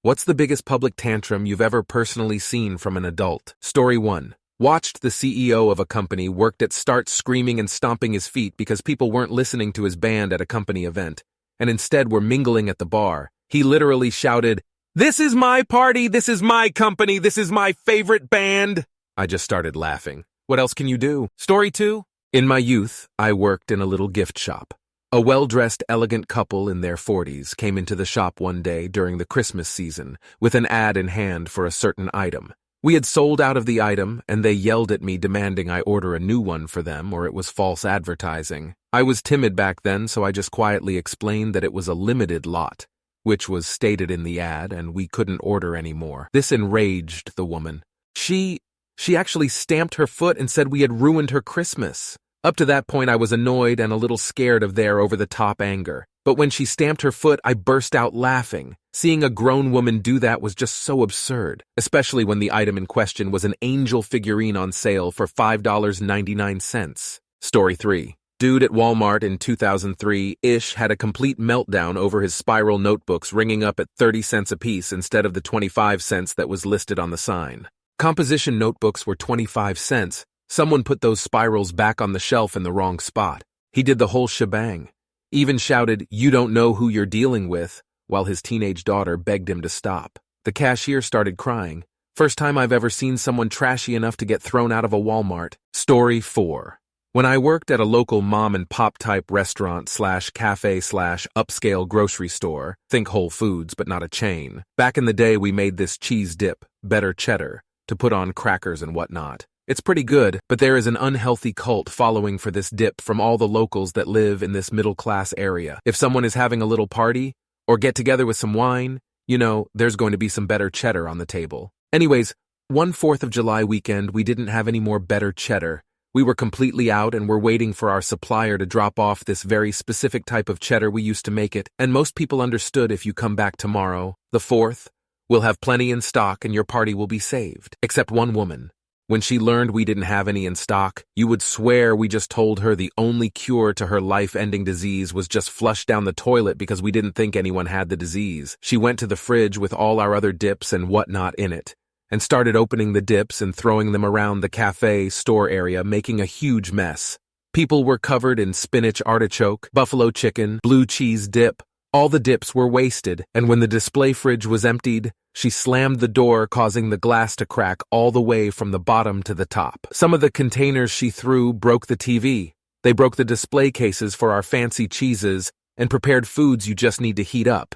What's the biggest public tantrum you've ever personally seen from an adult? Story 1. Watched the CEO of a company worked at start screaming and stomping his feet because people weren't listening to his band at a company event, and instead were mingling at the bar. He literally shouted, "This is my party, this is my company, this is my favorite band." I just started laughing. What else can you do? Story 2. In my youth, I worked in a little gift shop. A well-dressed, elegant couple in their 40s came into the shop one day during the Christmas season with an ad in hand for a certain item. We had sold out of the item, and they yelled at me demanding I order a new one for them or it was false advertising. I was timid back then, so I just quietly explained that it was a limited lot, which was stated in the ad, and we couldn't order any more. This enraged the woman. She actually stamped her foot and said we had ruined her Christmas. Up to that point, I was annoyed and a little scared of their over-the-top anger. But when she stamped her foot, I burst out laughing. Seeing a grown woman do that was just so absurd, especially when the item in question was an angel figurine on sale for $5.99. Story 3. Dude at Walmart in 2003-ish had a complete meltdown over his spiral notebooks ringing up at 30 cents a piece instead of the 25 cents that was listed on the sign. Composition notebooks were 25 cents. Someone put those spirals back on the shelf in the wrong spot. He did the whole shebang. Even shouted, "You don't know who you're dealing with," while his teenage daughter begged him to stop. The cashier started crying. First time I've ever seen someone trashy enough to get thrown out of a Walmart. Story 4. When I worked at a local mom-and-pop type restaurant/cafe/upscale grocery store, think Whole Foods but not a chain, back in the day we made this cheese dip, better cheddar, to put on crackers and whatnot. It's pretty good, but there is an unhealthy cult following for this dip from all the locals that live in this middle-class area. If someone is having a little party, or get together with some wine, there's going to be some better cheddar on the table. Anyways, one 4th of July weekend, we didn't have any more better cheddar. We were completely out and were waiting for our supplier to drop off this very specific type of cheddar we used to make it, and most people understood if you come back tomorrow, the 4th, we'll have plenty in stock and your party will be saved. Except one woman. When she learned we didn't have any in stock, you would swear we just told her the only cure to her life-ending disease was just flush down the toilet because we didn't think anyone had the disease. She went to the fridge with all our other dips and whatnot in it, and started opening the dips and throwing them around the cafe store area, making a huge mess. People were covered in spinach artichoke, buffalo chicken, blue cheese dip. All the dips were wasted, and when the display fridge was emptied, she slammed the door, causing the glass to crack all the way from the bottom to the top. Some of the containers she threw broke the TV. They broke the display cases for our fancy cheeses and prepared foods you just need to heat up.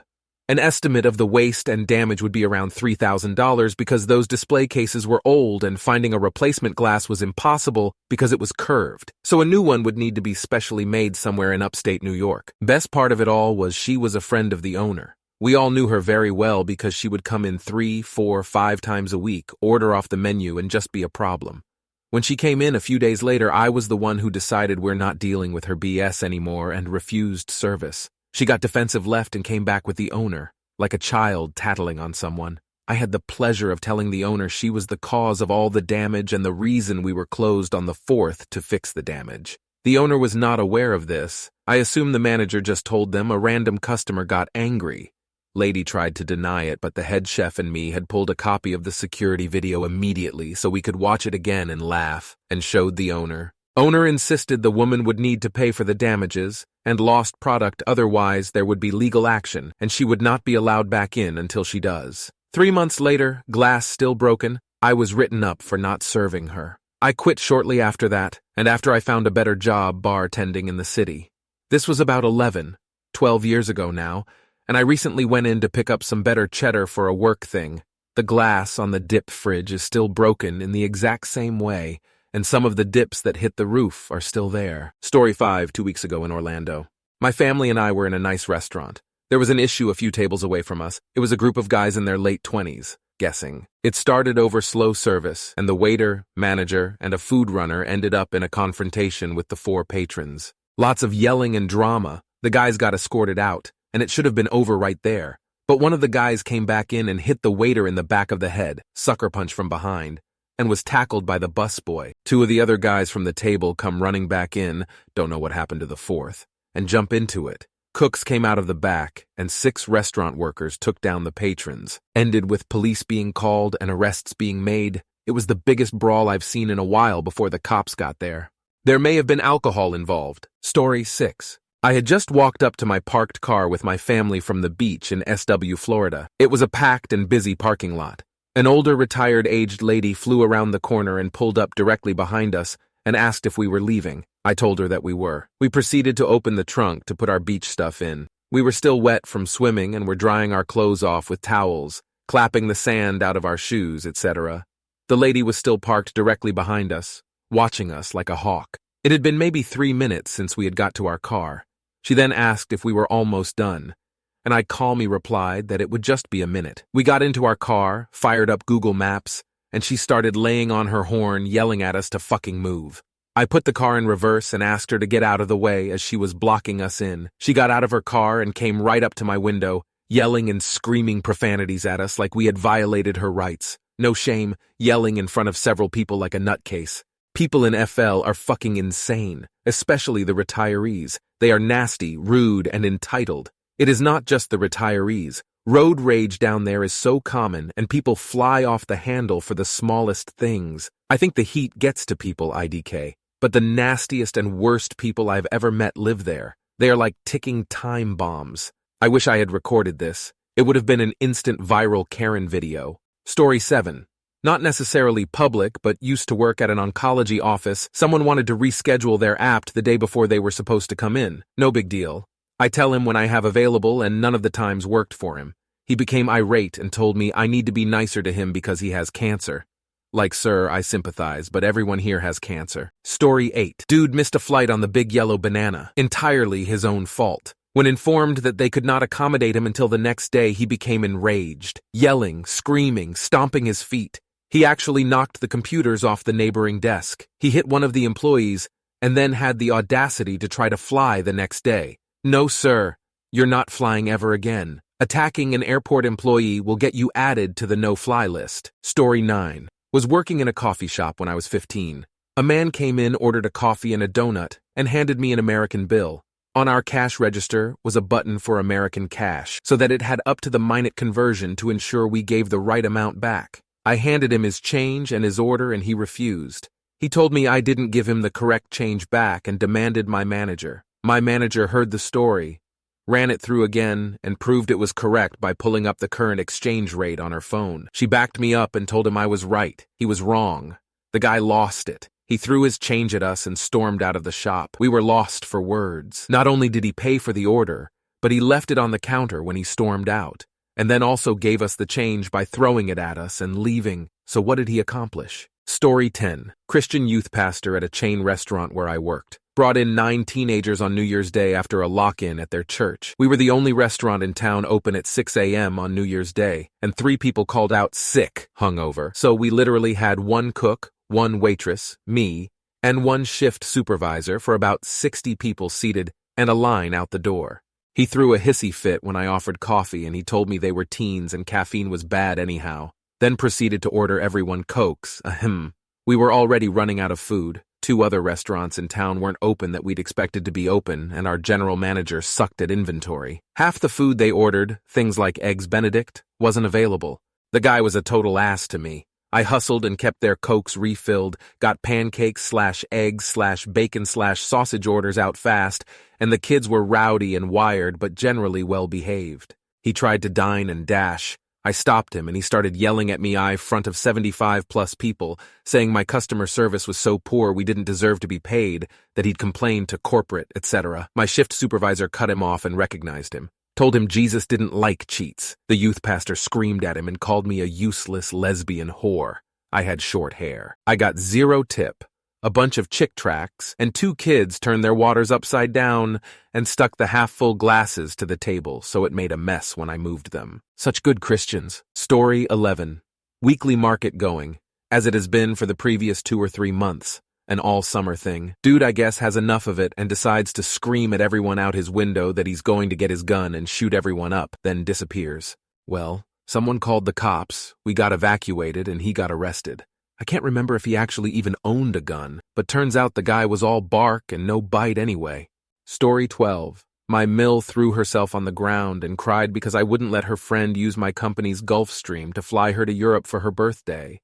An estimate of the waste and damage would be around $3,000 because those display cases were old and finding a replacement glass was impossible because it was curved. So a new one would need to be specially made somewhere in upstate New York. Best part of it all was she was a friend of the owner. We all knew her very well because she would come in 3, 4, 5 times a week, order off the menu, and just be a problem. When she came in a few days later, I was the one who decided we're not dealing with her BS anymore and refused service. She got defensive left and came back with the owner, like a child tattling on someone. I had the pleasure of telling the owner she was the cause of all the damage and the reason we were closed on the 4th to fix the damage. The owner was not aware of this. I assume the manager just told them a random customer got angry. Lady tried to deny it, but the head chef and me had pulled a copy of the security video immediately so we could watch it again and laugh, and showed the owner. Owner insisted the woman would need to pay for the damages and lost product, otherwise there would be legal action and she would not be allowed back in until she does. 3 months later, glass still broken, I was written up for not serving her. I quit shortly after that, and after I found a better job bartending in the city. This was about 12 years ago now, and I recently went in to pick up some better cheddar for a work thing. The glass on the dip fridge is still broken in the exact same way, and some of the dips that hit the roof are still there. Story 5, 2 weeks ago in Orlando. My family and I were in a nice restaurant. There was an issue a few tables away from us. It was a group of guys in their late 20s, guessing. It started over slow service, and the waiter, manager, and a food runner ended up in a confrontation with the 4 patrons. Lots of yelling and drama. The guys got escorted out, and it should have been over right there. But one of the guys came back in and hit the waiter in the back of the head, sucker punch from behind, and was tackled by the busboy. 2 of the other guys from the table come running back in, don't know what happened to the 4th, and jump into it. Cooks came out of the back, and 6 restaurant workers took down the patrons. Ended with police being called and arrests being made. It was the biggest brawl I've seen in a while before the cops got there. There may have been alcohol involved. Story 6. I had just walked up to my parked car with my family from the beach in SW, Florida. It was a packed and busy parking lot. An older retired aged lady flew around the corner and pulled up directly behind us and asked if we were leaving. I told her that we were. We proceeded to open the trunk to put our beach stuff in. We were still wet from swimming and were drying our clothes off with towels, clapping the sand out of our shoes, etc. The lady was still parked directly behind us, watching us like a hawk. It had been maybe 3 minutes since we had got to our car. She then asked if we were almost done, and I calmly replied that it would just be a minute. We got into our car, fired up Google Maps, and she started laying on her horn, yelling at us to fucking move. I put the car in reverse and asked her to get out of the way as she was blocking us in. She got out of her car and came right up to my window, yelling and screaming profanities at us like we had violated her rights. No shame, yelling in front of several people like a nutcase. People in FL are fucking insane, especially the retirees. They are nasty, rude, and entitled. It is not just the retirees. Road rage down there is so common, and people fly off the handle for the smallest things. I think the heat gets to people, IDK. But the nastiest and worst people I've ever met live there. They are like ticking time bombs. I wish I had recorded this. It would have been an instant viral Karen video. Story 7. Not necessarily public, but used to work at an oncology office. Someone wanted to reschedule their apt the day before they were supposed to come in. No big deal. I tell him when I have available, and none of the times worked for him. He became irate and told me I need to be nicer to him because he has cancer. Like, sir, I sympathize, but everyone here has cancer. Story 8. Dude missed a flight on the Big Yellow Banana. Entirely his own fault. When informed that they could not accommodate him until the next day, he became enraged, yelling, screaming, stomping his feet. He actually knocked the computers off the neighboring desk. He hit one of the employees and then had the audacity to try to fly the next day. No, sir, you're not flying ever again. Attacking an airport employee will get you added to the no-fly list. Story 9. Was working in a coffee shop when I was 15. A man came in, ordered a coffee and a donut, and handed me an American bill. On our cash register was a button for American cash, so that it had up to the minute conversion to ensure we gave the right amount back. I handed him his change and his order, and he refused. He told me I didn't give him the correct change back and demanded my manager. My manager heard the story, ran it through again, and proved it was correct by pulling up the current exchange rate on her phone. She backed me up and told him I was right. He was wrong. The guy lost it. He threw his change at us and stormed out of the shop. We were lost for words. Not only did he pay for the order, but he left it on the counter when he stormed out, and then also gave us the change by throwing it at us and leaving. So what did he accomplish? Story 10. Christian youth pastor at a chain restaurant where I worked. Brought in 9 teenagers on New Year's Day after a lock-in at their church. We were the only restaurant in town open at 6 a.m. on New Year's Day, and 3 people called out sick, hungover. So we literally had 1 cook, 1 waitress, me, and 1 shift supervisor for about 60 people seated and a line out the door. He threw a hissy fit when I offered coffee, and he told me they were teens and caffeine was bad anyhow. Then proceeded to order everyone Cokes. Ahem. We were already running out of food. 2 other restaurants in town weren't open that we'd expected to be open, and our general manager sucked at inventory. Half the food they ordered, things like Eggs Benedict, wasn't available. The guy was a total ass to me. I hustled and kept their Cokes refilled, got pancakes/eggs/bacon/sausage orders out fast, and the kids were rowdy and wired but generally well-behaved. He tried to dine and dash. I stopped him and he started yelling at me in front of 75+ people, saying my customer service was so poor we didn't deserve to be paid, that he'd complain to corporate, etc. My shift supervisor cut him off and recognized him. Told him Jesus didn't like cheats. The youth pastor screamed at him and called me a useless lesbian whore. I had short hair. I got 0 tip, a bunch of chick tracts, and 2 kids turned their waters upside down and stuck the half-full glasses to the table so it made a mess when I moved them. Such good Christians. Story 11. Weekly market going, as it has been for the previous 2 or 3 months. An all-summer thing. Dude, I guess, has enough of it and decides to scream at everyone out his window that he's going to get his gun and shoot everyone up, then disappears. Well, someone called the cops, we got evacuated, and he got arrested. I can't remember if he actually even owned a gun, but turns out the guy was all bark and no bite anyway. Story 12. My mill threw herself on the ground and cried because I wouldn't let her friend use my company's Gulfstream to fly her to Europe for her birthday.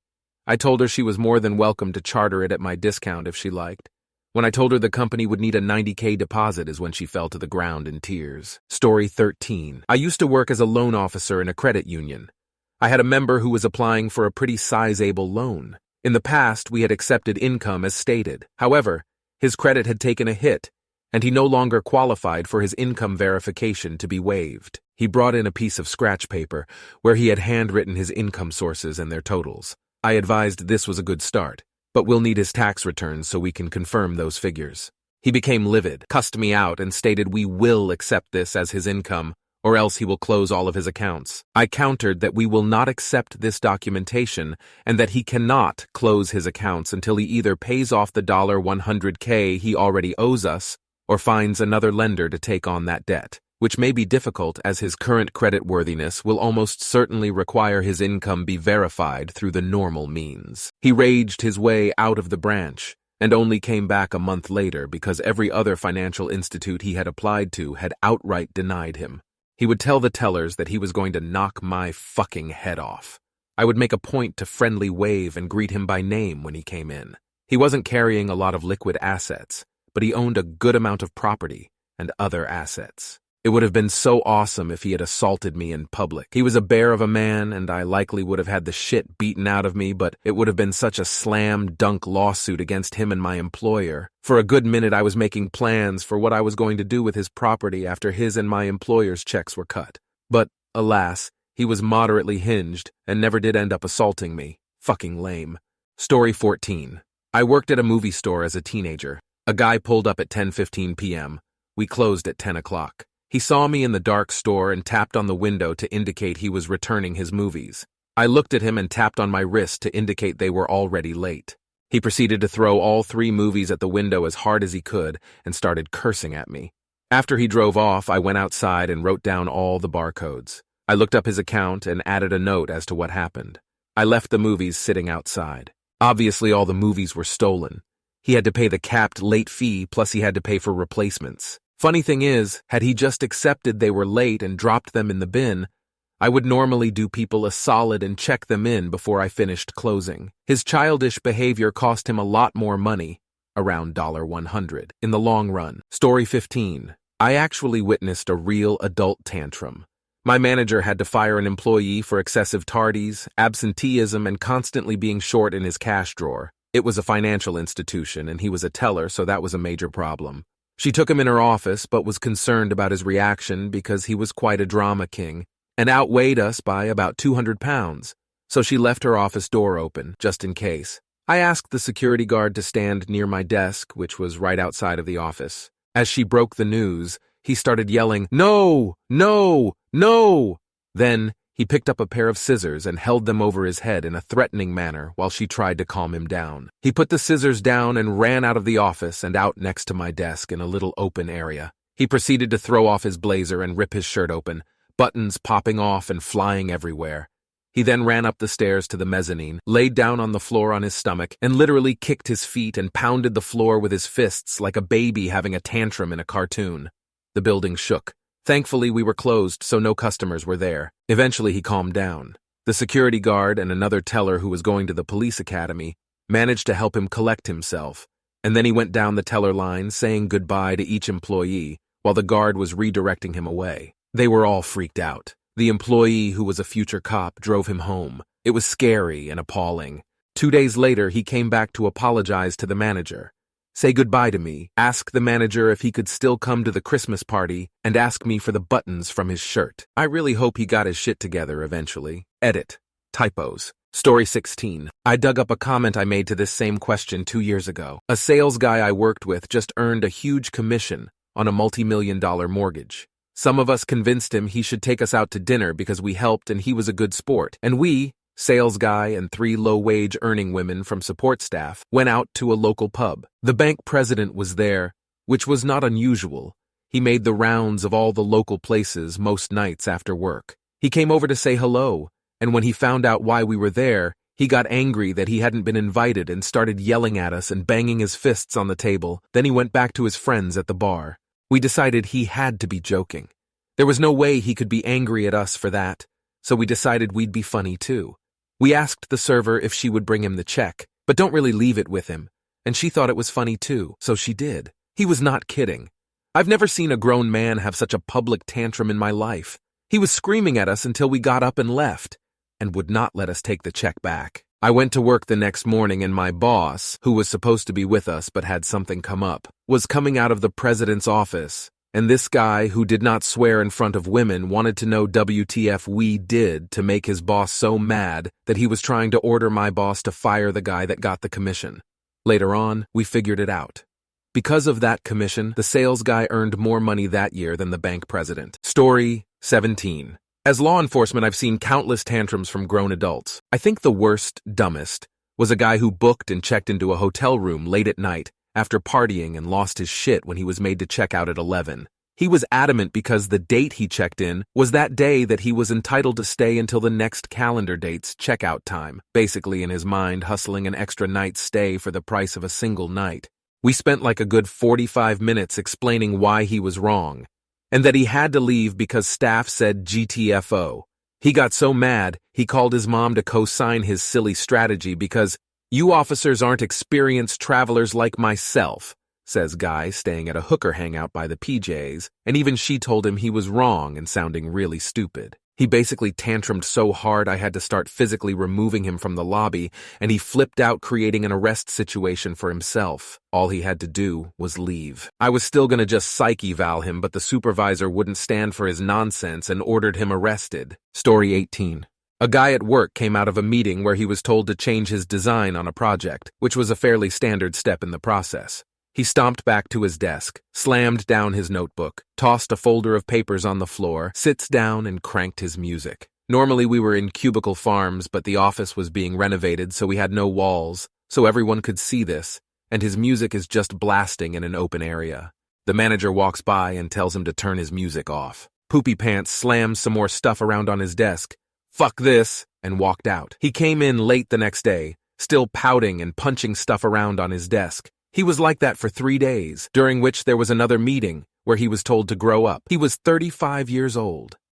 I told her she was more than welcome to charter it at my discount if she liked. When I told her the company would need a $90K deposit is when she fell to the ground in tears. Story 13. I used to work as a loan officer in a credit union. I had a member who was applying for a pretty sizable loan. In the past, we had accepted income as stated. However, his credit had taken a hit, and he no longer qualified for his income verification to be waived. He brought in a piece of scratch paper where he had handwritten his income sources and their totals. I advised this was a good start, but we'll need his tax returns so we can confirm those figures. He became livid, cussed me out, and stated we will accept this as his income, or else he will close all of his accounts. I countered that we will not accept this documentation and that he cannot close his accounts until he either pays off the $100K he already owes us or finds another lender to take on that debt, which may be difficult as his current creditworthiness will almost certainly require his income be verified through the normal means. He raged his way out of the branch and only came back a month later because every other financial institute he had applied to had outright denied him. He would tell the tellers that he was going to knock my fucking head off. I would make a point to friendly wave and greet him by name when he came in. He wasn't carrying a lot of liquid assets, but he owned a good amount of property and other assets. It would have been so awesome if he had assaulted me in public. He was a bear of a man, and I likely would have had the shit beaten out of me, but it would have been such a slam-dunk lawsuit against him and my employer. For a good minute, I was making plans for what I was going to do with his property after his and my employer's checks were cut. But, alas, he was moderately hinged and never did end up assaulting me. Fucking lame. Story 14. I worked at a movie store as a teenager. A guy pulled up at 10:15 p.m. We closed at 10 o'clock. He saw me in the dark store and tapped on the window to indicate he was returning his movies. I looked at him and tapped on my wrist to indicate they were already late. He proceeded to throw all 3 movies at the window as hard as he could and started cursing at me. After he drove off, I went outside and wrote down all the barcodes. I looked up his account and added a note as to what happened. I left the movies sitting outside. Obviously, all the movies were stolen. He had to pay the capped late fee, plus he had to pay for replacements. Funny thing is, had he just accepted they were late and dropped them in the bin, I would normally do people a solid and check them in before I finished closing. His childish behavior cost him a lot more money, around $100, in the long run. Story 15. I actually witnessed a real adult tantrum. My manager had to fire an employee for excessive tardies, absenteeism, and constantly being short in his cash drawer. It was a financial institution, and he was a teller, so that was a major problem. She took him in her office, but was concerned about his reaction because he was quite a drama king and outweighed us by about 200 pounds, so she left her office door open, just in case. I asked the security guard to stand near my desk, which was right outside of the office. As she broke the news, he started yelling, "No! No! No!" Then, he picked up a pair of scissors and held them over his head in a threatening manner while she tried to calm him down. He put the scissors down and ran out of the office and out next to my desk in a little open area. He proceeded to throw off his blazer and rip his shirt open, buttons popping off and flying everywhere. He then ran up the stairs to the mezzanine, laid down on the floor on his stomach, and literally kicked his feet and pounded the floor with his fists like a baby having a tantrum in a cartoon. The building shook. Thankfully, we were closed, so no customers were there. Eventually, he calmed down. The security guard and another teller who was going to the police academy managed to help him collect himself, and then he went down the teller line saying goodbye to each employee while the guard was redirecting him away. They were all freaked out. The employee, who was a future cop, drove him home. It was scary and appalling. 2 days later, he came back to apologize to the manager. Say goodbye to me, ask the manager if he could still come to the Christmas party, and ask me for the buttons from his shirt. I really hope he got his shit together eventually. Edit. Typos. Story 16. I dug up a comment I made to this same question 2 years ago. A sales guy I worked with just earned a huge commission on a multi-million-dollar mortgage. Some of us convinced him he should take us out to dinner because we helped and he was a good sport. And we, sales guy and 3 low-wage earning women from support staff, went out to a local pub. The bank president was there, which was not unusual. He made the rounds of all the local places most nights after work. He came over to say hello, and when he found out why we were there, he got angry that he hadn't been invited and started yelling at us and banging his fists on the table. Then he went back to his friends at the bar. We decided he had to be joking. There was no way he could be angry at us for that, so we decided we'd be funny too. We asked the server if she would bring him the check, but don't really leave it with him, and she thought it was funny too, so she did. He was not kidding. I've never seen a grown man have such a public tantrum in my life. He was screaming at us until we got up and left, and would not let us take the check back. I went to work the next morning and my boss, who was supposed to be with us but had something come up, was coming out of the president's office, and this guy, who did not swear in front of women, wanted to know WTF we did to make his boss so mad that he was trying to order my boss to fire the guy that got the commission. Later on, we figured it out. Because of that commission, the sales guy earned more money that year than the bank president. Story 17. As law enforcement, I've seen countless tantrums from grown adults. I think the worst, dumbest, was a guy who booked and checked into a hotel room late at night after partying and lost his shit when he was made to check out at 11. He was adamant because the date he checked in was that day that he was entitled to stay until the next calendar date's checkout time, basically in his mind hustling an extra night's stay for the price of a single night. We spent like a good 45 minutes explaining why he was wrong, and that he had to leave because staff said GTFO. He got so mad, he called his mom to co-sign his silly strategy because you officers aren't experienced travelers like myself, says guy staying at a hooker hangout by the PJs, and even she told him he was wrong and sounding really stupid. He basically tantrumed so hard I had to start physically removing him from the lobby, and he flipped out, creating an arrest situation for himself. All he had to do was leave. I was still gonna just psych eval him, but the supervisor wouldn't stand for his nonsense and ordered him arrested. Story 18. A guy at work came out of a meeting where he was told to change his design on a project, which was a fairly standard step in the process. He stomped back to his desk, slammed down his notebook, tossed a folder of papers on the floor, sits down and cranked his music. Normally we were in cubicle farms, but the office was being renovated so we had no walls, so everyone could see this, and his music is just blasting in an open area. The manager walks by and tells him to turn his music off. Poopy Pants slams some more stuff around on his desk, "Fuck this," and walked out. He came in late the next day, still pouting and punching stuff around on his desk. He was like that for 3 days, during which there was another meeting where he was told to grow up. He was 35 years old.